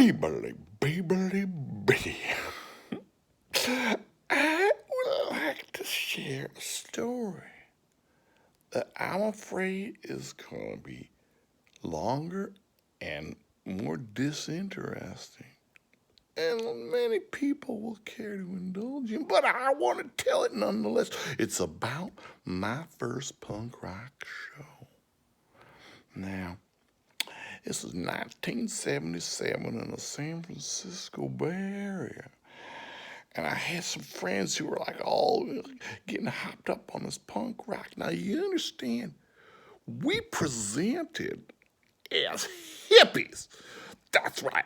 Beebly, beebly, bee. I would like to share a story that I'm afraid is going to be longer and more disinteresting. And many people will care to indulge in, but I want to tell it nonetheless. It's about my first punk rock show. Now, this is 1977 in the San Francisco Bay Area. And I had some friends who were like all getting hopped up on this punk rock. Now, you understand, we presented as hippies. That's right.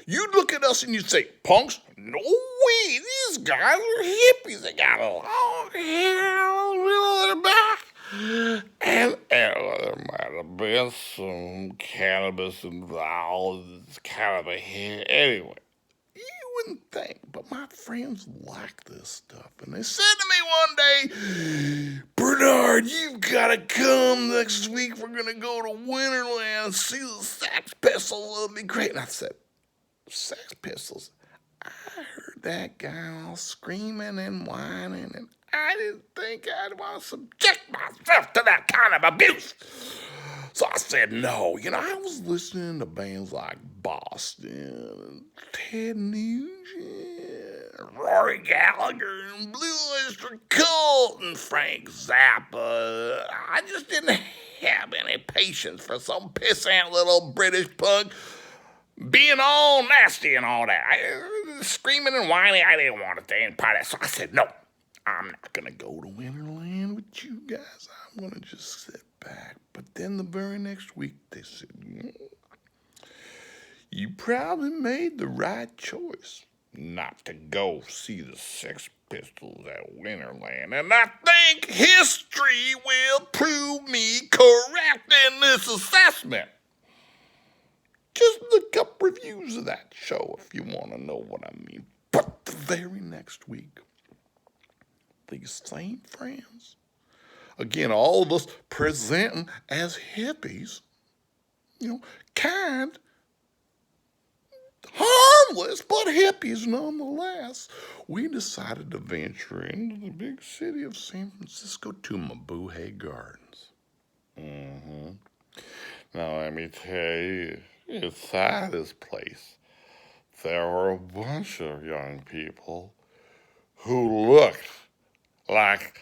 You'd look at us and you'd say, punks? No way, these guys are hippies. They got a long hair in the middle of their back. And there might have been some cannabis involved. It's kind of a hair. Anyway, you wouldn't think, but my friends like this stuff. And they said to me one day, Bernard, you've got to come next week. We're going to go to Winterland and see the Sex Pistols. It'll be great. And I said, Sex Pistols? I heard that guy all screaming and whining, and I didn't think I'd want to subject myself to that kind of abuse. So I said no. You know, I was listening to bands like Boston and Ted Nugent, Rory Gallagher, and Blue Oyster Cult, and Frank Zappa. I just didn't have any patience for some pissant little British punk being all nasty and all that. Screaming and whining, I didn't want to take part of that. So I said, no, I'm not going to go to Winterland with you guys. I'm going to just sit back. But then the very next week, they said, you probably made the right choice not to go see the Sex Pistols at Winterland. And I think history will prove me correct in this assessment. Just look up reviews of that show if you want to know what I mean. But the very next week, these same friends, again, all of us presenting as hippies, kind, harmless, but hippies nonetheless, we decided to venture into the big city of San Francisco to Mabuhay Gardens. Now, let me tell you, inside this place, there were a bunch of young people who looked like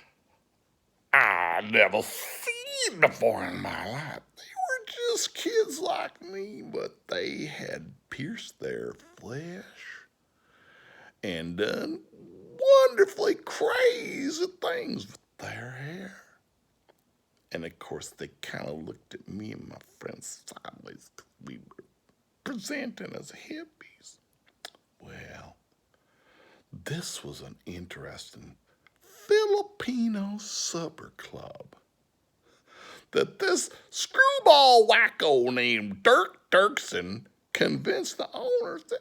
I'd never seen before in my life. They were just kids like me, but they had pierced their flesh and done wonderfully crazy things with their hair. And of course, they kind of looked at me and my friends sideways because we were presenting as hippies. Well, this was an interesting Filipino supper club that this screwball wacko named Dirk Dirksen convinced the owners that,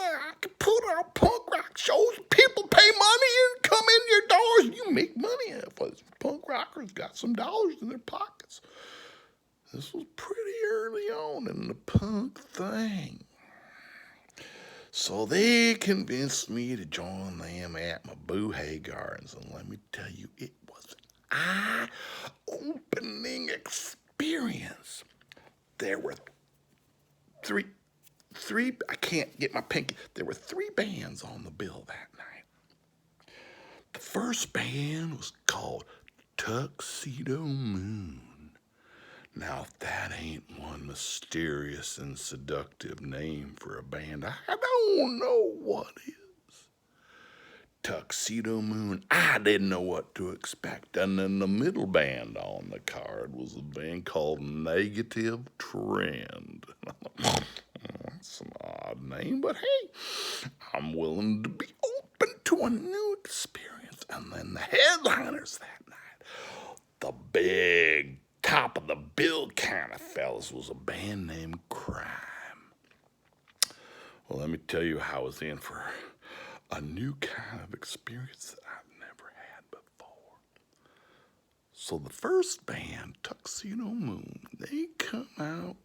I could put on punk rock shows, people pay money and come in your doors, you make money if those punk rockers got some dollars in their pockets. This was pretty early on in the punk thing. So they convinced me to join them at Mabuhay Gardens. And let me tell you, it was an eye-opening experience. There were three, I can't get my pinky. There were 3 bands on the bill that night. The first band was called Tuxedo Moon. Now, if that ain't one mysterious and seductive name for a band, I don't know what is. Tuxedo Moon, I didn't know what to expect. And then the middle band on the card was a band called Negative Trend. That's an odd name, but hey, I'm willing to be open to a new experience. And then the headliners that night, the big top of the bill kind of fellas, was a band named Crime. Well, let me tell you how I was in for a new kind of experience that I've never had before. So the first band, Tuxedo Moon, they come out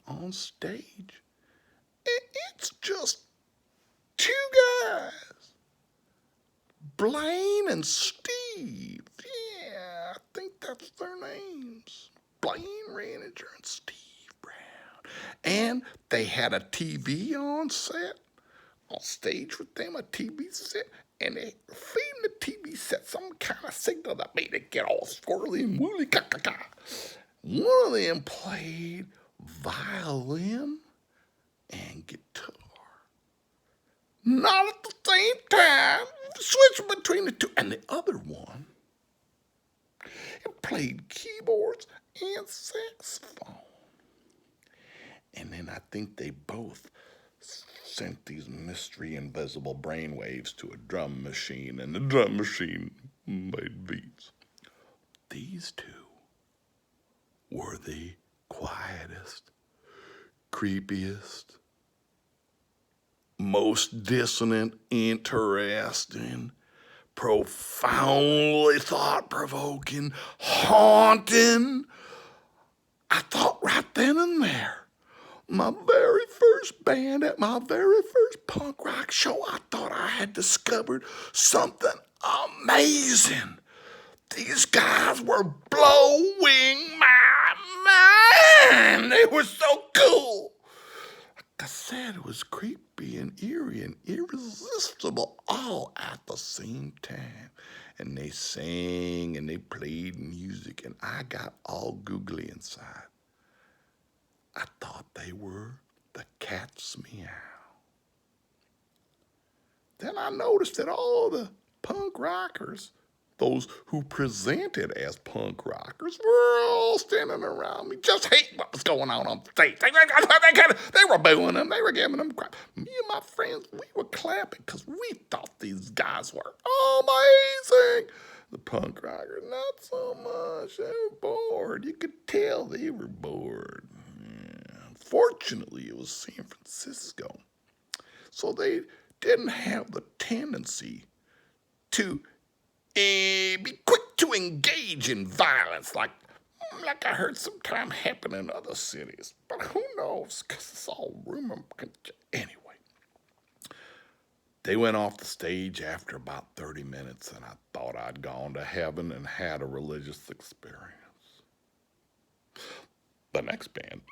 on stage. It It's just two guys, Blaine and Steve. Yeah, I think that's their names. Blaine Ranger and Steve Brown. And they had a TV on stage with them, a TV set, and they were feeding the TV set some kind of signal that made it get all squirrely and woolly. One of them played violin and guitar. Not at the same time, switching between the two. And the other one, it played keyboards and saxophone. And then I think they both sent these mystery invisible brainwaves to a drum machine, and the drum machine made beats. These two were the quietest, creepiest, most dissonant, interesting, profoundly thought-provoking, haunting. I thought right then and there, my very first band at my very first punk rock show, I thought I had discovered something amazing. These guys were blowing my mind. They were so cool. Like I said, it was creepy and eerie and irresistible all at the same time. And they sang and they played music, and I got all googly inside. I thought they were the Cat's Meow. Then I noticed that all the punk rockers, those who presented as punk rockers, were all standing around me, just hating what was going on stage. They were booing them. They were giving them crap. Me and my friends, we were clapping because we thought these guys were amazing. The punk rockers, not so much. They were bored. You could tell they were bored. Fortunately, it was San Francisco, so they didn't have the tendency to be quick to engage in violence like I heard sometimes happen in other cities. But who knows, because it's all rumor. Anyway, they went off the stage after about 30 minutes, and I thought I'd gone to heaven and had a religious experience. The next band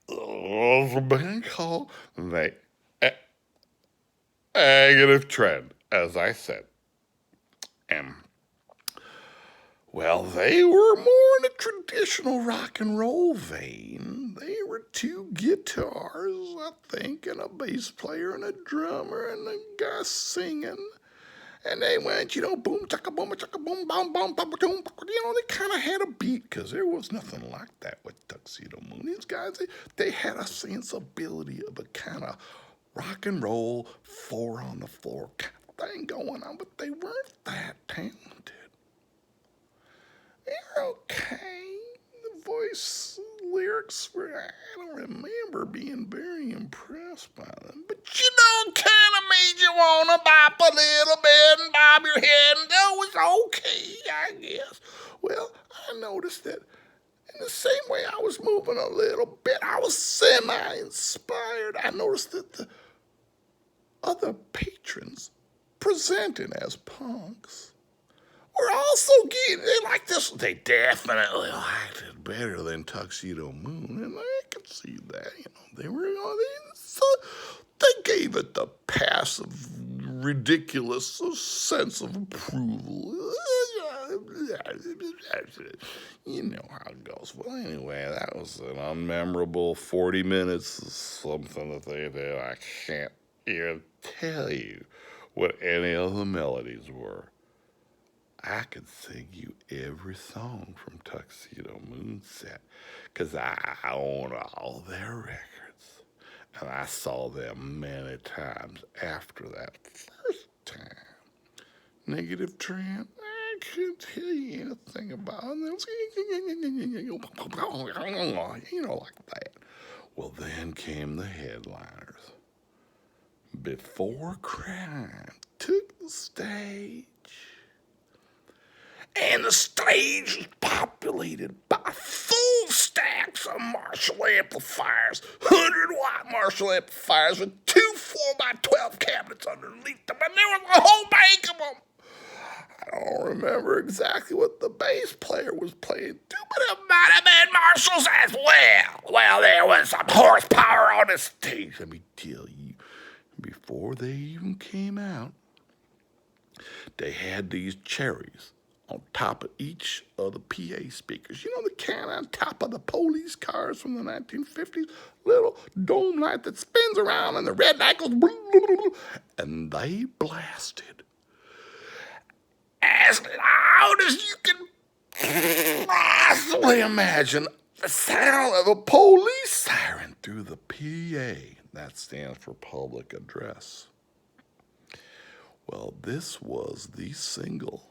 was a band called Negative Trend, as I said. And, well, they were more in a traditional rock and roll vein. They were two guitars, I think, and a bass player and a drummer and a guy singing. And they went, boom, chaka, boom, boom, boom, boom, boom, boom. They kind of had a beat, because there was nothing like that with Tuxedo Moon. These guys, they had a sensibility of a kind of rock and roll, four on the floor kind of thing going on, but they weren't that talented. They're okay. The voice lyrics were, I don't remember being very impressed by them. But kind of made you want to bop a little bit and bob your head, and that was okay, I guess. Well, I noticed that in the same way I was moving a little bit, I was semi-inspired. I noticed that the other patrons presenting as punks were also getting, they like this. They definitely liked it better than Tuxedo Moon, and I could see that. They were, they gave it the passive, ridiculous sense of approval. You know how it goes. Well, anyway, that was an unmemorable 40 minutes of something that they did. I can't even tell you what any of the melodies were. I could sing you every song from Tuxedo Moon set, because I own all their records. And I saw them many times after that first time. Negative Trend, I couldn't tell you anything about them. Like that. Well, then came the headliners. Before Crime took the stage. And the stage was populated by full stacks of Marshall amplifiers, 100-watt Marshall amplifiers with 2 4x12 cabinets underneath them, and there was a whole bank of them. I don't remember exactly what the bass player was playing too, but it might have been Marshalls as well. Well, there was some horsepower on the stage, let me tell you. Before they even came out, they had these cherries on top of each of the PA speakers. You know the can on top of the police cars from the 1950s? Little dome light that spins around and the red light goes blah, blah, blah, blah. And they blasted as loud as you can possibly imagine the sound of a police siren through the PA. That stands for public address. Well, this was the single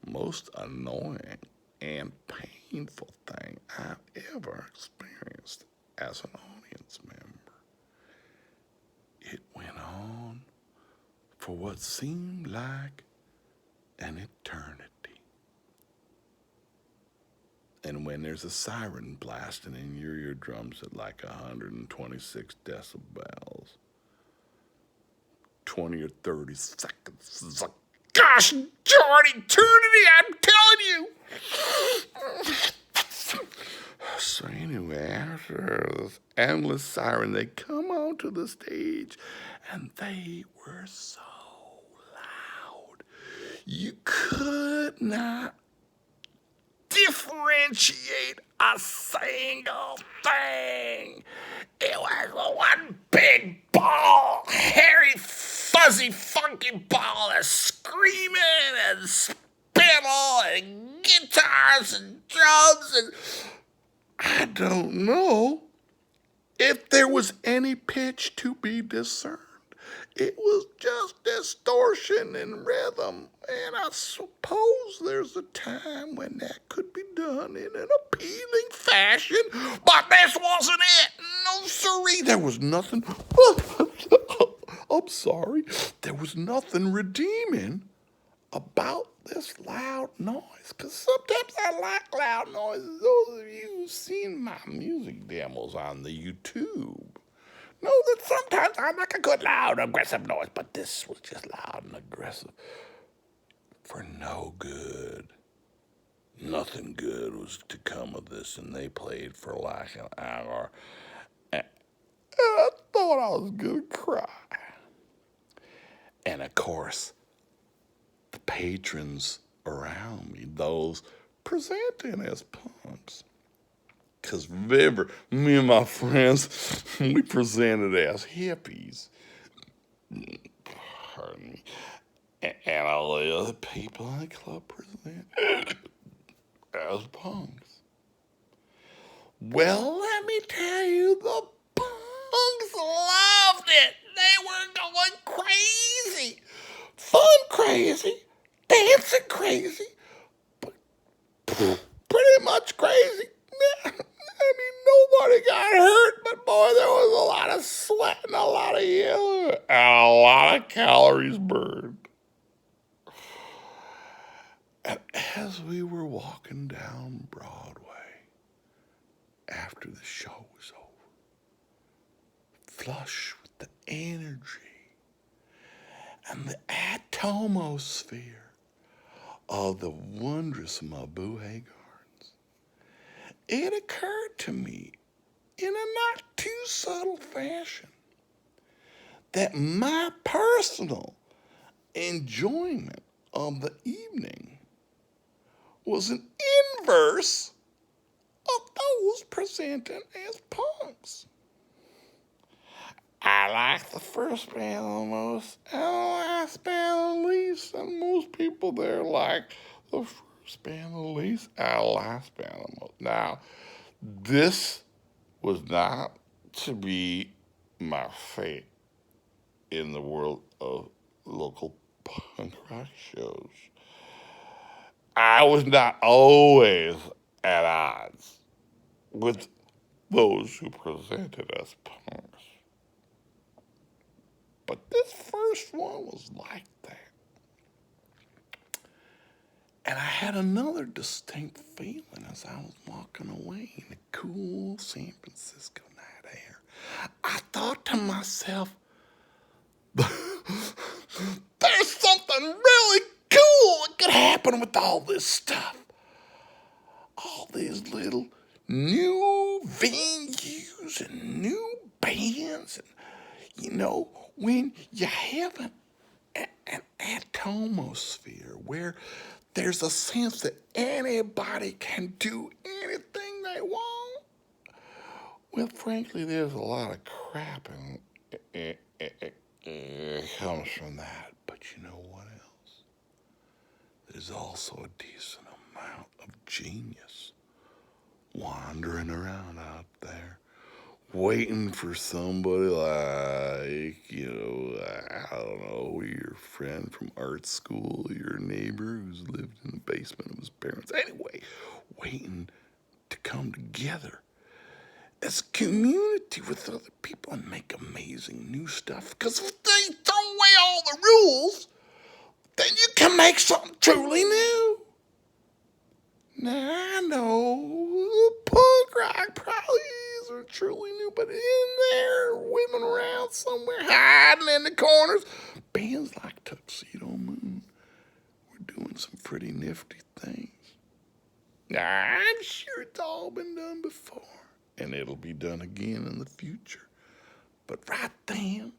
most annoying and painful thing I've ever experienced as an audience member. It went on for what seemed like an eternity. And when there's a siren blasting in your eardrums at like 126 decibels, 20 or 30 seconds is a gosh darn eternity, I'm telling you. So anyway, after this endless siren, they come onto the stage, and they were so loud. You could not differentiate a single thing. It was one big ball, hairy, fuzzy, funky ball of screaming and spittle and guitars and drums, and I don't know if there was any pitch to be discerned. It was just distortion and rhythm, and I suppose there's a time when that could be done in an appealing fashion, but this wasn't it. No, sirree, there was nothing. I'm sorry. There was nothing redeeming about this loud noise, because sometimes I like loud noises. Those of you who've seen my music demos on the YouTube know that sometimes I like a good, loud, aggressive noise, but this was just loud and aggressive for no good. Nothing good was to come of this, and they played for like an hour, and I thought I was gonna cry. And of course, the patrons around me, those presenting as punks, because remember, me and my friends, we presented as hippies. Pardon me. And all the other people in the club presented as punks. Well, let me tell you, the punks loved it. They were going crazy. Fun crazy, dancing crazy, but pretty much crazy. I mean, nobody got hurt, but boy, there was a lot of sweat and a lot of yelling and a lot of calories burned. And as we were walking down Broadway after the show was over, flush with the energy and the atomosphere of the wondrous Mabuhay Gardens, it occurred to me in a not too subtle fashion that my personal enjoyment of the evening was an inverse of those presenting as punks. I like the first band the most, and the last band the least, and most people there like the first band the least, and the last band the most. Now, this was not to be my fate in the world of local punk rock shows. I was not always at odds with those who presented as punks. But this first one was like that. And I had another distinct feeling as I was walking away in the cool San Francisco night air. I thought to myself, there's something really cool that could happen with all this stuff. All these little new venues and new bands. And, when you have an atmosphere where there's a sense that anybody can do anything they want. Well, frankly, there's a lot of crap and comes from that. But you know what else? There's also a decent amount of genius wandering around out there, waiting for somebody like, I don't know, your friend from art school, your neighbor who's lived in the basement of his parents. Anyway, waiting to come together as a community with other people and make amazing new stuff. Because if they throw away all the rules, then you can make something truly new. Now, I know punk rock probably isn't truly new, but in there, women around somewhere hiding in the corners, bands like Tuxedo Moon were doing some pretty nifty things. Now, I'm sure it's all been done before, and it'll be done again in the future. But right there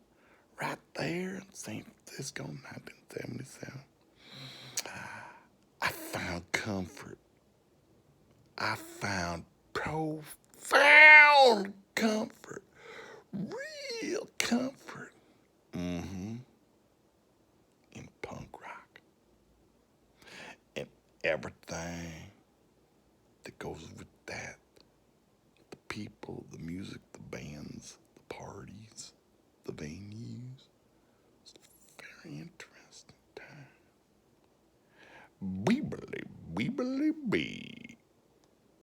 in San Francisco, 1977, I found comfort. I found profound comfort, real comfort, in punk rock. And everything that goes with that, the people, the music, the bands, the parties, the venues. It's a very interesting time. Weebly, weebly, bee.